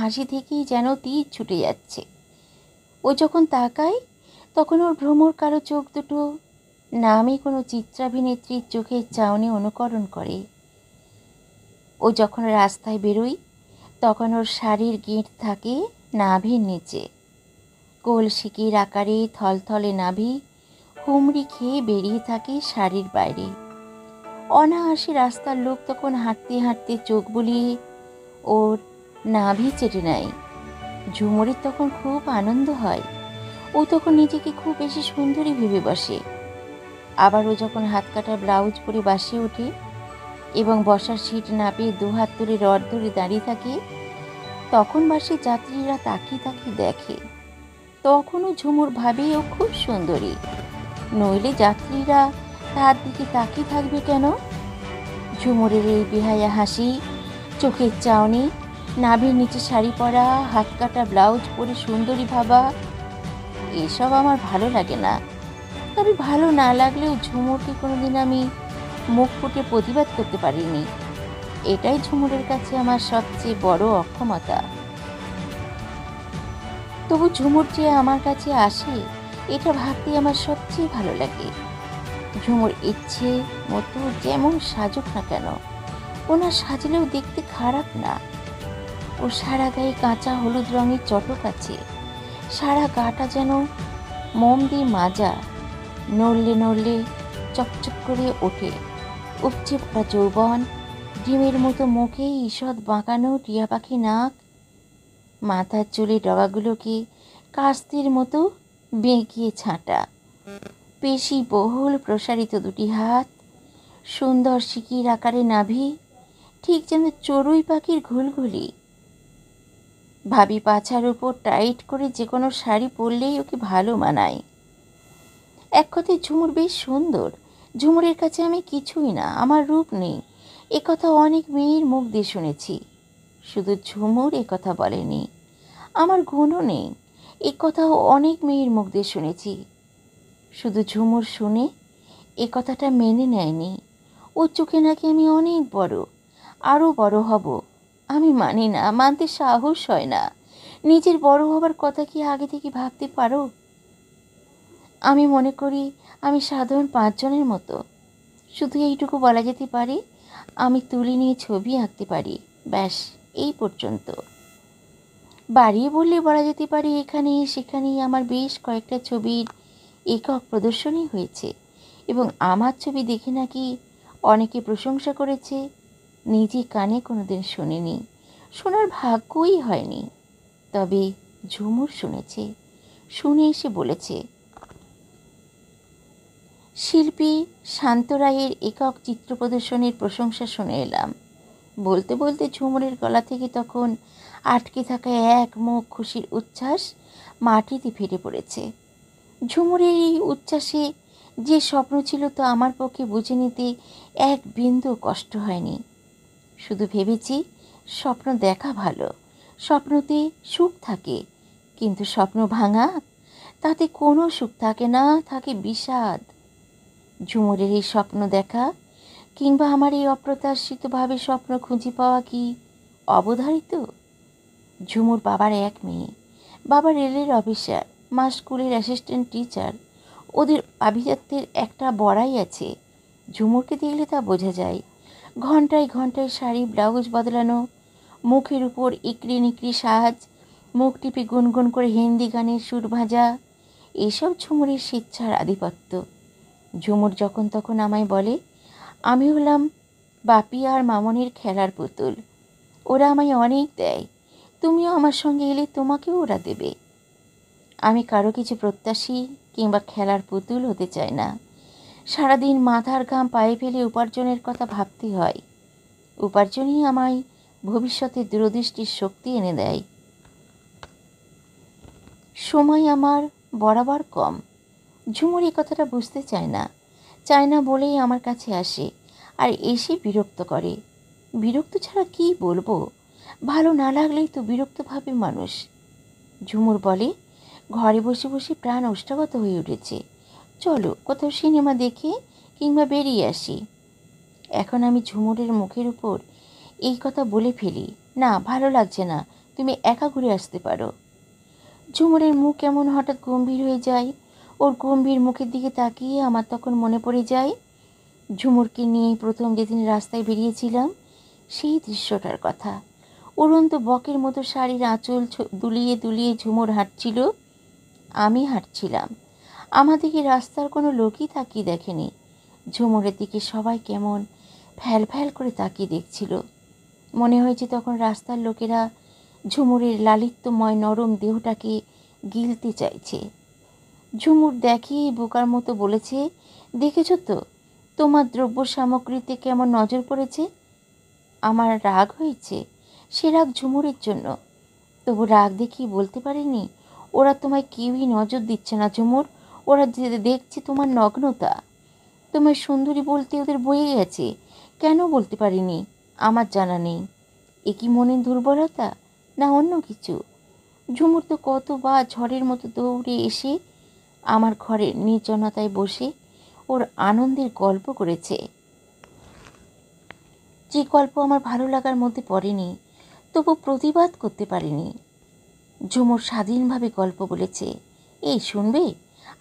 হাসি থেকেই যেন তীর ছুটে যাচ্ছে। ও যখন তাকায় তখন ওর ভ্রমর কালো চোখ দুটো নামে কোনো চিত্রাভিনেত্রীর চোখের চাউনি অনুকরণ করে। ও যখন রাস্তায় বেরোয় তখন ওর শাড়ির গিঁট থাকে নাভির নিচে। কলসিকির আকারে থলথলে নাভি হুমড়ি খেয়ে বেরিয়ে থাকে শাড়ির বাইরে। অনায়াসে রাস্তার লোক তখন হাঁটতে হাঁটতে চোখ বুলিয়ে ওর নাভি চেটে নেয়। ঝুমুরের তখন খুব আনন্দ হয়। ও তখন নিজেকে খুব বেশি সুন্দরী ভেবে বসে। আবার ও যখন হাত কাটা ব্লাউজ পরে বাসে ওঠে এবং বসার সিট না পেয়ে দুহাত তুলে রড ধরে দাঁড়িয়ে থাকে, তখন বাসে যাত্রীরা তাকিয়ে তাকিয়ে দেখে। তখনও ঝুমুর ভাবে ও খুব সুন্দরী, নইলে যাত্রীরা তার দিকে তাকিয়ে থাকবে কেন? ঝুমুরের এই বেহায়া হাসি, চোখের চাউনি, নাভির নিচে শাড়ি পরা, হাত কাটা ব্লাউজ পরে সুন্দরী ভাবা, এসব আমার ভালো লাগে না। তবে ভালো না লাগলেও ঝুমুরকে কোনোদিন আমি মুখ ফুটে প্রতিবাদ করতে পারিনি। এটাই ঝুমুরের কাছে আমার সবচেয়ে বড় অক্ষমতা। তবু ঝুমুর যে আমার কাছে আসে এটা ভাবতে আমার সবচেয়ে ভালো লাগে। ঝুমুর ইচ্ছে মতো যেমন সাজুক না কেন, ও না সাজলেও দেখতে খারাপ না। ও সারা গায়ে কাঁচা হলুদ রঙের চটক আছে, সারা গাটা যেন মোম দিয়ে মাজা, নড়লে নড়লে চকচক করে ওঠে। উপচে পড়া যৌবন, ডিমের মতো মুখে ঈষৎ বাঁকানো টিয়া পাখি নাক, মাথার চুলে ডগাগুলোকে কাস্তির মতো বেঁকিয়ে ছাঁটা, পেশি বহুল প্রসারিত দুটি হাত, সুন্দর শিকির আকারে নাভি, ঠিক যেন চড়ুই পাখির ঘুলঘুলি। ভাবি পাছার উপর টাইট করে যে কোনো শাড়ি পরলেই ওকে ভালো মানায়। এক কথায় ঝুমুর বেশ সুন্দর। ঝুমুরের কাছে আমি কিছুই না, আমার রূপ নেই, একথা অনেক মেয়ের মুখ দিয়ে শুনেছি। শুধু ঝুমুর একথা বলেনি। আমার গুণও নেই, এ কথাও অনেক মেয়ের মুখ দিয়ে শুনেছি। শুধু ঝুমুর শুনে এ কথাটা মেনে নেয়নি। ওর চোখে নাকি আমি অনেক বড়, আরও বড় হব। আমি মানি না, মানতে সাহস হয় না। নিজের বড় হবার কথা কি আগে থেকে ভাবতে পারো? আমি মনে করি আমি সাধারণ 5 জনের মতো। শুধু এইটুকু বলা যেতে পারে আমি তুলি নিয়ে ছবি আঁকতে পারি, ব্যাস এই পর্যন্ত। বাড়িয়ে বললে বলা যেতে পারে এখানে সেখানেই আমার বেশ কয়েকটা ছবির একক প্রদর্শনী হয়েছে এবং আমার ছবি দেখে নাকি অনেকে প্রশংসা করেছে। নিজে কানে কোনোদিন শুনিনি, শোনার ভাগ্যই হয়নি। তবে ঝুমুর শুনেছে, শুনে এসে বলেছে, শিল্পী শান্ত রায়ের একক চিত্র প্রদর্শনীর প্রশংসা শুনে এলাম। বলতে বলতে ঝুমুরের গলা থেকে তখন আটকে থাকা এক মুখ খুশির উচ্ছ্বাস মাটিতে ফেটে পড়েছে। ঝুমুরের এই উচ্ছ্বাসে যে স্বপ্ন ছিল তা আমার পক্ষে বুঝে নিতে এক বিন্দু কষ্ট হয়নি। শুধু ভেবেছি স্বপ্ন দেখা ভালো, স্বপ্নতে সুখ থাকে, কিন্তু স্বপ্ন ভাঙা, তাতে কোনো সুখ থাকে না, থাকে বিষাদ। ঝুমুরের এই স্বপ্ন দেখা কিংবা আমার এই অপ্রত্যাশিতভাবে স্বপ্ন খুঁজে পাওয়া কি অবধারিত? ঝুমুর বাবার এক মেয়ে, বাবা রেলের অফিসার, মা স্কুলের অ্যাসিস্ট্যান্ট টিচার। ওদের আভিজাত্যের একটা বড়াই আছে, ঝুমুরকে দেখলে তা বোঝা যায়। ঘন্টায় ঘন্টায় শাড়ি ব্লাউজ বদলানো, মুখের উপর ইকড়ি নিকড়ি সাজ, মুখ টিপে গুনগুন করে হিন্দি গানের সুর ভাজা, এসব ঝুমুরের স্বেচ্ছার আধিপত্য। ঝুমুর যখন তখন আমায় বলে আমি হলাম বাপি আর মামনির খেলার পুতুল, ওরা আমায় অনেক দেয়, তুমিও আমার সঙ্গে এলে তোমাকেও ওরা দেবে। আমি কারো কিছু প্রত্যাশী কিংবা খেলার পুতুল হতে চাই না। সারাদিন মাথার ঘাম পায়ে ফেলে উপার্জনের কথা ভাবতে হয়। উপার্জনই আমায় ভবিষ্যতে দূরদৃষ্টির শক্তি এনে দেয়। সময় আমার বরাবর কম। ঝুমুর এই কথাটা বুঝতে চায় না বলেই আমার কাছে আসে, আর এসে বিরক্ত করে। বিরক্ত ছাড়া কী বলবো, ভালো না লাগলেই তো বিরক্ত ভাবে মানুষ। ঝুমুর বলে ঘরে বসে বসে প্রাণ ওষ্ঠাগত হয়ে উঠেছে, চলো কোথাও সিনেমা দেখে কিংবা বেরিয়ে আসি। এখন আমি ঝুমুরের মুখের উপর এই কথা বলে ফেলি, না ভালো লাগছে না, তুমি একা ঘুরে আসতে পারো। ঝুমুরের মুখ কেমন হঠাৎ গম্ভীর হয়ে যায়। ওর গম্ভীর মুখের দিকে তাকিয়ে আমার তখন মনে পড়ে যায় ঝুমুরকে নিয়ে প্রথম যেদিন রাস্তায় বেরিয়েছিলাম সেই দৃশ্যটার কথা। উড়ন্ত বকের মতো শাড়ির আঁচল দুলিয়ে দুলিয়ে ঝুমুর হাঁটছিল, আমি হাঁটছিলাম। আমাদিকে রাস্তার কোনো লোকই তাকিয়ে দেখেনি। ঝুমুরের দিকে সবাই কেমন ফ্যাল ফ্যাল করে তাকিয়ে দেখছিল। মনে হয়েছে তখন রাস্তার লোকেরা ঝুমুরের লালিত্যময় নরম দেহটাকে গিলতে চাইছে। ঝুমুর দেখিয়ে বোকার মতো বলেছে, দেখেছ তো তোমার দ্রব্য সামগ্রীতে কেমন নজর পড়েছে। আমার রাগ হয়েছে, সে রাগ ঝুমুরের জন্য। তবু রাগ দেখিয়ে বলতে পারিনি, ওরা তোমায় কেউই নজর দিচ্ছে না ঝুমুর, ওরা দেখছে তোমার নগ্নতা। তোমার সুন্দরী বলতে ওদের বয়ে গেছে। কেন বলতে পারিনি আমার জানা নেই। এ কি মনের দুর্বলতা না অন্য কিছু? ঝুমুর তো কতবার ঝড়ের মতো দৌড়ে এসে আমার ঘরের নির্জনতায় বসে ওর আনন্দের গল্প করেছে, যে গল্প আমার ভালো লাগার মধ্যে পড়েনি, তবু প্রতিবাদ করতে পারিনি। ঝুমুর স্বাধীনভাবে গল্প বলেছে। এই শুনবে,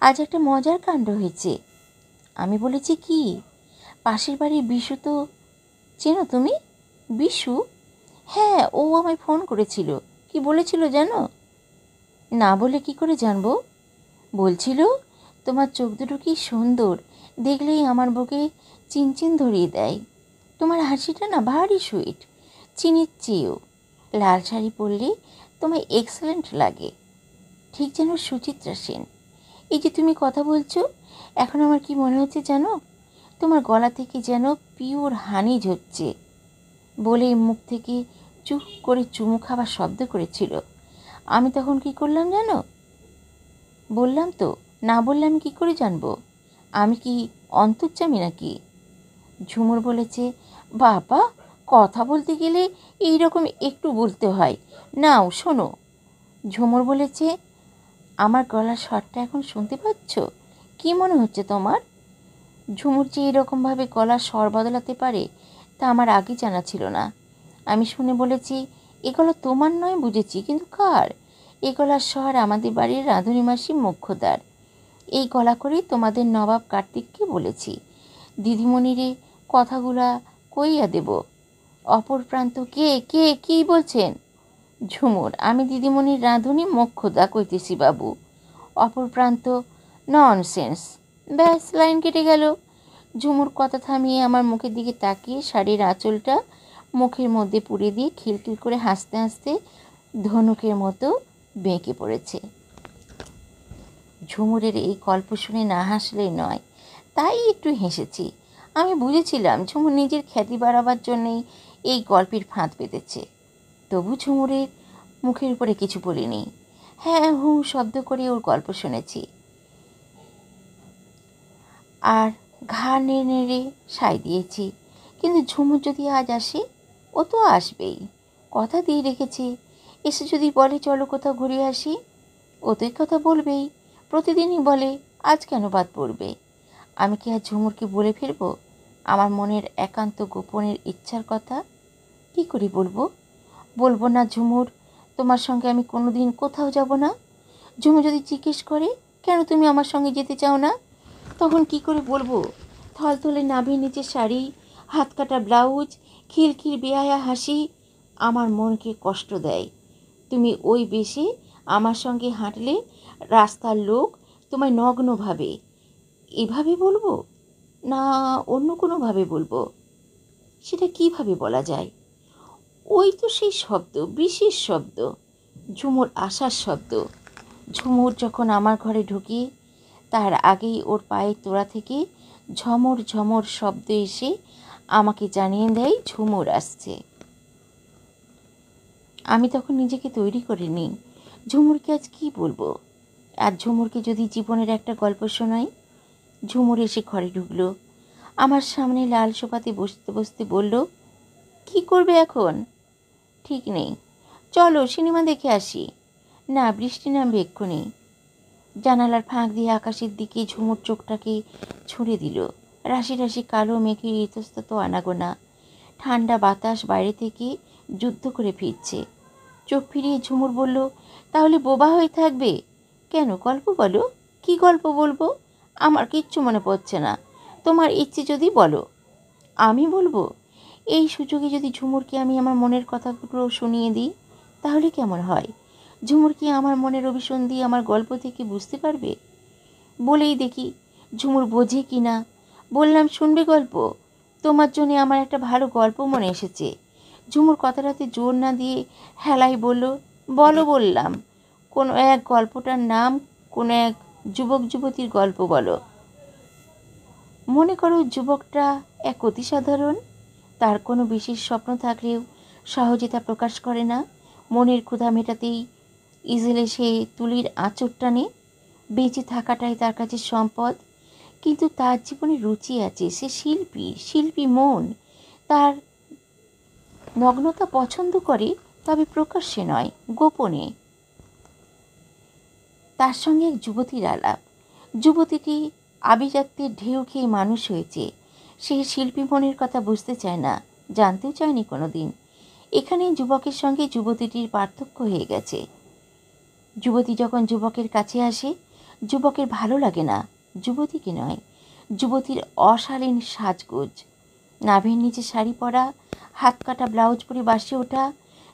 আজ একটা মজার কাণ্ড হয়েছে। আমি বলেছি, কি? পাশের বাড়ির বিশু তো চেনো তুমি? বিশু? হ্যাঁ, ও আমায় ফোন করেছিল। কি বলেছিল জানো? না বলে কি করে জানবো? বলছিল তোমার চোখ দুটো কি সুন্দর, দেখলেই আমার বুকে চিনচিন ধরিয়ে দেয়। তোমার হাসিটা না ভারী সুইট, চিনির চেয়েও। লাল শাড়ি পরলে তোমায় এক্সেলেন্ট লাগে, ঠিক যেন সুচিত্রা সেন। এই যে তুমি কথা বলছো, এখন আমার কি মনে হচ্ছে জানো? তোমার গলা থেকে যেন পিওর হানি ঝরছে। বলে মুখ থেকে চুপ করে চুমু খাবার শব্দ করেছিল। আমি তখন কি করলাম জানো? বললাম তো, না বললে আমি কী করে জানবো? আমি কি অন্তর্যামী নাকি? ঝুমুর বলেছে, বাবা, কথা বলতে গেলে এই রকম একটু বলতে হয়। নাও শোনো। ঝুমুর বলেছে, আমার গলার স্বরটা এখন শুনতে পাচ্ছ? কি মনে হচ্ছে তোমার? ঝুমুর যে এরকমভাবে গলার স্বর বদলাতে পারে তা আমার আগে জানা ছিল না। আমি শুনে বলেছি, এ গলা তোমার নয় বুঝেছি, কিন্তু কার? এ গলার স্বর আমাদের বাড়ির রাঁধুনি মাসি মোক্ষদার। এই গলা করেই তোমাদের নবাব কার্তিককে বলেছি। দিদিমণিরে কথাগুলা কইয়া দেব। অপর প্রান্ত কে কে কি বলছেন? ঝুমুর, আমি দিদিমণির রাঁধুনি মোক্ষদা কইতেছি বাবু। অপর প্রান্ত, ননসেন্স। ব্যাস, লাইন কেটে গেল। ঝুমুর কথা থামিয়ে আমার মুখের দিকে তাকিয়ে শাড়ির আঁচলটা মুখের মধ্যে পুড়ে দিয়ে খিলখিল করে হাসতে হাসতে ধনুকের মতো বেঁকে পড়েছে। ঝুমুরের এই গল্প শুনে না হাসলেই নয়, তাই একটু হেসেছি। আমি বুঝেছিলাম ঝুমুর নিজের খ্যাতি বাড়াবার জন্যেই এই গল্পের ফাঁদ পেতেছে। তবু ঝুমুরের মুখের উপরে কিছু বলিনি। হ্যাঁ হুঁ শব্দ করে ওর গল্প শুনেছি, আর ঘাড় নেড়ে নেড়ে সায় দিয়েছি। কিন্তু ঝুমুর যদি আজ আসে, ও তো আসবেই, কথা দিয়ে রেখেছে। এসে যদি বলে চলো কোথাও ঘুরে আসি, ও তো কথা বলবেই, প্রতিদিনই বলে, আজ কেন বাদ পড়বে? আমি কি আর ঝুমুরকে বলে ফিরব আমার মনের একান্ত গোপনের ইচ্ছার কথা? কি করে বলবো? বলবো না, ঝুমুর, তোমার সঙ্গে আমি কোনো দিন কোথাও যাব না। ঝুমুর যদি জিজ্ঞেস করে, কেন তুমি আমার সঙ্গে যেতে চাও না, তখন কি করে বলবো? থলথলে নাভির নিচে শাড়ি, হাত কাটা ব্লাউজ, খিলখিল বেহায়া হাসি আমার মনকে কষ্ট দেয়। তুমি ওই বেশে আমার সঙ্গে হাঁটলে রাস্তার লোক তোমায় নগ্ন ভাবে, এভাবে বলবো না অন্য কোনোভাবে বলবো? সেটা কিভাবে বলা যায়? ওই তো সেই শব্দ, বিশেষ শব্দ, ঝুমুর আসার শব্দ। ঝুমুর যখন আমার ঘরে ঢুকি, তার আগেই ওর পায়ের তোড়া থেকে ঝমর ঝমর শব্দ এসে আমাকে জানিয়ে দেয় ঝুমুর আসছে। আমি তখন নিজেকে তৈরি করে নিই, ঝুমুরকে আজ কী বলবো। আর ঝুমুরকে যদি জীবনের একটা গল্প শোনাই। ঝুমুর এসে ঘরে ঢুকলো, আমার সামনে লাল সোফাতে বসতে বসতে বলল, কি করবে এখন? ঠিক নেই, চলো সিনেমা দেখে আসি। না, বৃষ্টি নামবে এক্ষুনি। জানালার ফাঁক দিয়ে আকাশের দিকে ঝুমুর চোখটাকে ছুঁড়ে দিল। রাশি রাশি কালো মেঘের ইতস্তত আনাগোনা, ঠান্ডা বাতাস বাইরে থেকে যুদ্ধ করে ফিরছে। চোখ ফিরিয়ে ঝুমুর বলল, তাহলে বোবা হয়ে থাকবে কেন? গল্প বলো। কি গল্প বলবো? আমার কিচ্ছু মনে পড়ছে না। তোমার ইচ্ছে যদি বলো। আমি বলবো? এই সুযোগে যদি ঝুমুরকে আমি আমার মনের কথাগুলো শুনিয়ে দিই তাহলে কেমন হয়? ঝুমুর কি আমার মনের অভিসন্ধি আমার গল্প থেকে বুঝতে পারবে? বলেই দেখি ঝুমুর বোঝে কি না। বললাম, শুনবে গল্প? তোমার জন্যে আমার একটা ভালো গল্প মনে এসেছে। ঝুমুর কথাটাতে জোর না দিয়ে হেলাই বলল, বলো বললাম। কোনো এক গল্পটার নাম কোনো এক যুবক যুবতীর গল্প বলো। মনে করো যুবকটা এক অতি সাধারণ, তার কোনো বিশেষ স্বপ্ন থাকলেও সহজে তা প্রকাশ করে না। মনের ক্ষুধা মেটাতেই ইজেলে সে তুলির আঁচড় টানে। বেঁচে থাকাটাই তার কাছে সম্পদ। কিন্তু তার জীবনে রুচি আছে, সে শিল্পী, শিল্পী মন। তার নগ্নতা পছন্দ করে, তবে প্রকাশ্যে নয়, গোপনে। তার সঙ্গে এক যুবতীর আলাপ। যুবতীটি আভিজাত্যের ঢেউ খেয়ে মানুষ হয়েছে। সে শিল্পী মনের কথা বুঝতে চায় না, জানতেও চায়নি কোনো দিন। এখানে যুবকের সঙ্গে যুবতীটির পার্থক্য হয়ে গেছে। যুবতী যখন যুবকের কাছে আসে, যুবকের ভালো লাগে না, যুবতীকে নয়, যুবতীর অশালীন সাজগোজ, নাভির নিচে শাড়ি পরা, হাত কাটা ব্লাউজ পরে বাসে ওঠা,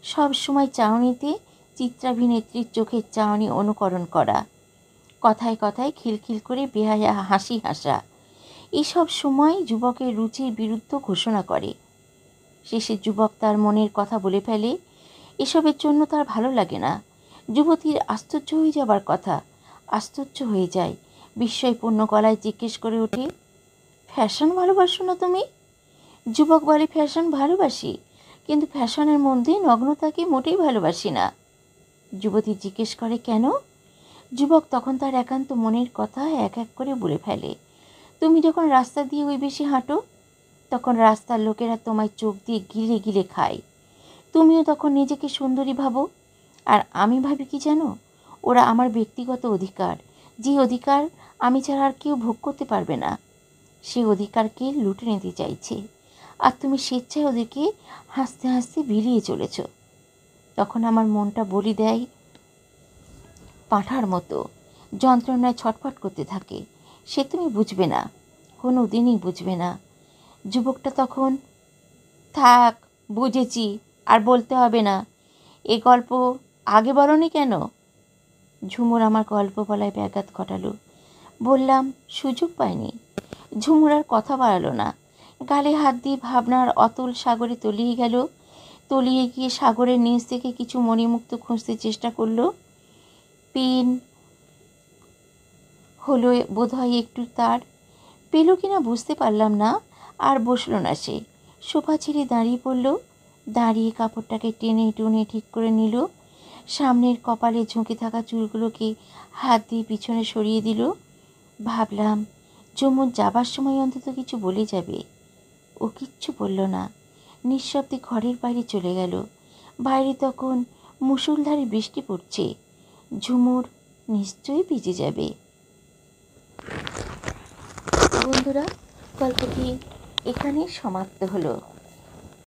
সব সময় চাউনিতে চিত্রাভিনেত্রীর চোখের চাউনি অনুকরণ করা, কথায় কথায় খিলখিল করে বেহায়া হাসি হাসা, এসব সময় যুবকের রুচির বিরুদ্ধ ঘোষণা করে। শেষে যুবক তার মনের কথা বলে ফেলে। এসবের জন্য তার ভালো লাগে না। যুবতীর আশ্চর্য হয়ে যাবার কথা, আশ্চর্য হয়ে যায়। বিস্ময়পূর্ণ গলায় জিজ্ঞেস করে ওঠে, ফ্যাশন ভালোবাসো না তুমি? যুবক বলে, ফ্যাশন ভালোবাসি, কিন্তু ফ্যাশনের মধ্যে নগ্নতাকে মোটেই ভালোবাসি না। যুবতী জিজ্ঞেস করে, কেন? যুবক তখন তার একান্ত মনের কথা এক এক করে বলে ফেলে। তুমি যখন রাস্তা দিয়ে ওই বেশি হাঁটো, তখন রাস্তার লোকেরা তোমায় চোখ দিয়ে গিলে গিলে খায়। তুমিও তখন নিজেকে সুন্দরী ভাবো। আর আমি ভাবি কি জানো? ওরা আমার ব্যক্তিগত অধিকার, যে অধিকার আমি ছাড়া আর কেউ ভোগ করতে পারবে না। সে অধিকারকে লুটে নিতে চাইছে, আর তুমি স্বেচ্ছায় ওদেরকে হাসতে হাসতে বিলিয়ে চলেছ। তখন আমার মনটা বলি দেয়, পাঁঠার মতো যন্ত্রণায় ছটফট করতে থাকে। সে তুমি বুঝবে না, কোনো দিনই বুঝবে না। যুবকটা তখন, থাক, বুঝেছি, আর বলতে হবে না। এ গল্প আগে বলনি কেন? ঝুমুর আমার গল্প বলায় ব্যাঘাত ঘটালো। বললাম, সুযোগ পাইনি। ঝুমুর আর কথা বাড়ালো না। গালে হাত দিয়ে ভাবনার অতল সাগরে তলিয়ে গেল। তলিয়ে গিয়ে সাগরের নিচ থেকে কিছু মণিমুক্ত খুঁজতে চেষ্টা করলো। পেন হলো বোধহয় একটু তার, পেল কিনা বুঝতে পারলাম না। আর বসলো না সে, সোফা ছেড়ে দাঁড়িয়ে পড়ল। দাঁড়িয়ে কাপড়টাকে টেনে টুনে ঠিক করে নিল। সামনের কপালে ঝুঁকে থাকা চুলগুলোকে হাত দিয়ে পিছনে সরিয়ে দিল। ভাবলাম, ঝুমুর যাবার সময় অন্তত কিছু বলে যাবে। ও কিচ্ছু বলল না, নিঃশব্দে ঘরের বাইরে চলে গেল। বাইরে তখন মুষলধারে বৃষ্টি পড়ছে। ঝুমুর নিশ্চয়ই ভিজে যাবে। বন্ধুরা, গল্পটি এখানেই সমাপ্ত হলো।